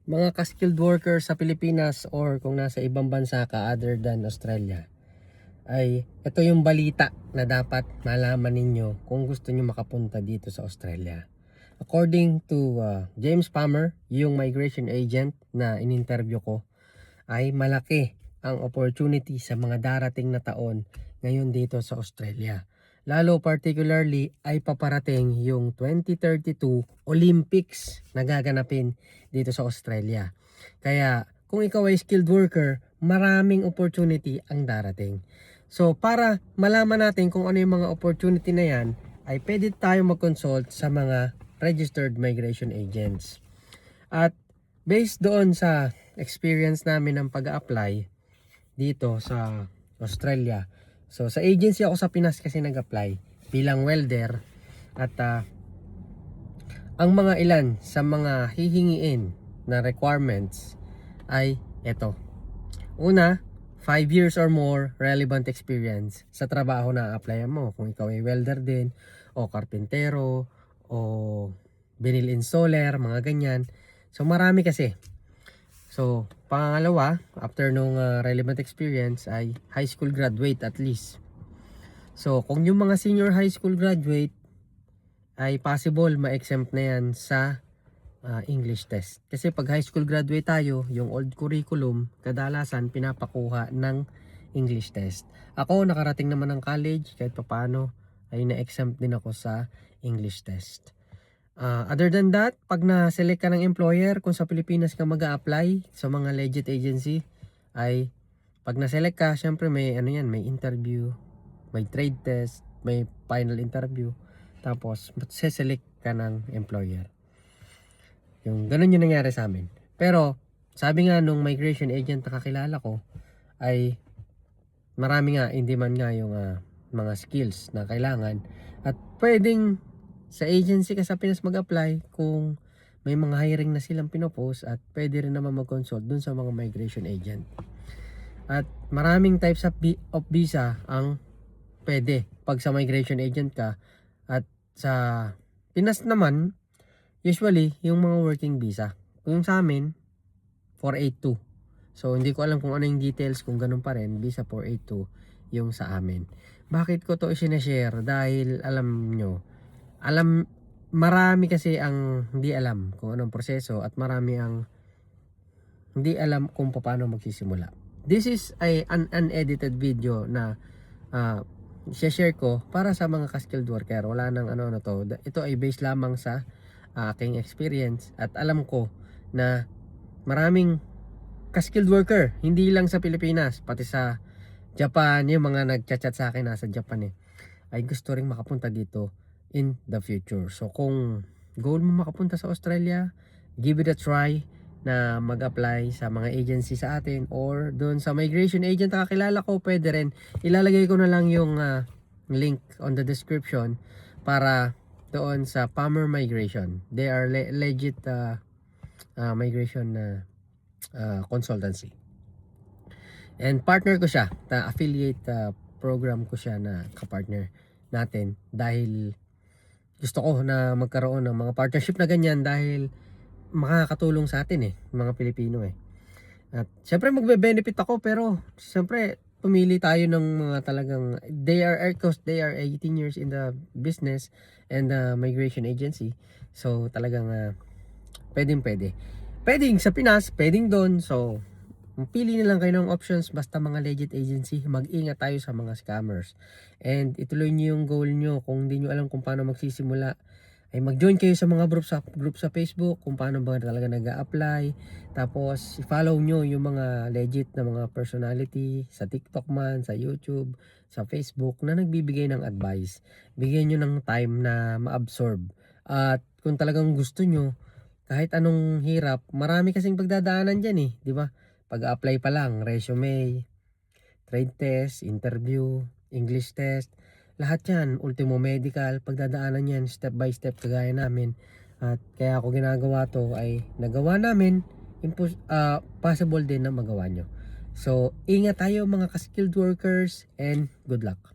Mga ka-skilled worker sa Pilipinas or kung nasa ibang bansa ka other than Australia, ay ito yung balita na dapat malaman ninyo kung gusto nyo makapunta dito sa Australia. According to James Palmer, yung migration agent na in-interview ko, ay malaki ang opportunity sa mga darating na taon ngayon dito sa Australia. Lalo particularly ay paparating yung 2032 Olympics na gaganapin dito sa Australia. Kaya kung ikaw ay skilled worker, maraming opportunity ang darating. So para malaman natin kung ano yung mga opportunity na yan, ay pwede tayo mag-consult sa mga registered migration agents. At based doon sa experience namin ng pag-apply dito sa Australia. So sa agency ako sa Pinas kasi nag-apply bilang welder at ang mga ilan sa mga hihingiin na requirements ay ito. Una, 5 years or more relevant experience sa trabaho na applyan mo. Kung ikaw ay welder din o karpintero o binil installer, mga ganyan. So marami kasi. So, pangalawa, after nung relevant experience ay high school graduate at least. So, kung yung mga senior high school graduate ay possible ma-exempt na yan sa English test. Kasi pag high school graduate tayo, yung old curriculum, kadalasan pinapakuha ng English test. Ako, nakarating naman ng college, kahit paano ay na-exempt din ako sa English test. Other than that, pag na-select ka ng employer, kung sa Pilipinas ka mag-a-apply sa mga legit agency, ay pag na-select ka, syempre may ano yan, may interview, may trade test, may final interview, tapos select ka ng employer. Yung ganun yung nangyari sa amin. Pero sabi nga nung migration agent na kakilala ko, ay marami nga, hindi man nga yung mga skills na kailangan, at pwedeng sa agency ka sa Pinas mag-apply kung may mga hiring na silang pinopost, at pwede rin naman mag-consult dun sa mga migration agent. At maraming types of visa ang pwede pag sa migration agent ka. At sa Pinas naman, usually yung mga working visa. Kung sa amin, 482. So hindi ko alam kung ano yung details, kung ganun pa rin, visa 482 yung sa amin. Bakit ko to i-share? Dahil alam nyo, marami kasi ang hindi alam kung anong proseso, at marami ang hindi alam kung paano magsisimula. This is an unedited video na share ko para sa mga ka-skilled worker. Wala nang ano na to. Ito ay based lamang sa aking experience, at alam ko na maraming ka-skilled worker, hindi lang sa Pilipinas, pati sa Japan, yung mga nag-chat sa akin nasa Japan ay gusto ring makapunta dito in the future. So kung goal mo makapunta sa Australia, give it a try na mag-apply sa mga agency sa atin or doon sa migration agent na kakilala ko, pwede rin. Ilalagay ko na lang yung link on the description para doon sa Palmer Migration. They are legit migration consultancy. And partner ko siya, affiliate program ko siya na kapartner natin, dahil gusto ko na magkaroon ng mga partnership na ganyan, dahil makakatulong sa atin mga Pilipino At syempre magbe-benefit ako, pero syempre pumili tayo ng mga talagang they are 18 years in the business and migration agency. So talagang pwedeng sa Pinas, pwedeng doon. So pili na lang kayo ng options, basta mga legit agency. Mag-ingat tayo sa mga scammers. And ituloy niyo yung goal nyo. Kung hindi nyo alam kung paano magsisimula, ay mag-join kayo sa mga group sa Facebook kung paano ba talaga nag-a-apply. Tapos i-follow nyo yung mga legit na mga personality sa TikTok man, sa YouTube, sa Facebook na nagbibigay ng advice. Bigyan nyo ng time na ma-absorb. At kung talagang gusto nyo, kahit anong hirap, marami kasing pagdadaanan dyan di ba? Pag-apply pa lang, resume, trade test, interview, English test, lahat yan, ultimo medical, pagdadaanan yan step by step kagaya namin. At kaya ako ginagawa to ay nagawa namin, possible din na magawa nyo. So ingat tayo mga ka-skilled workers, and good luck.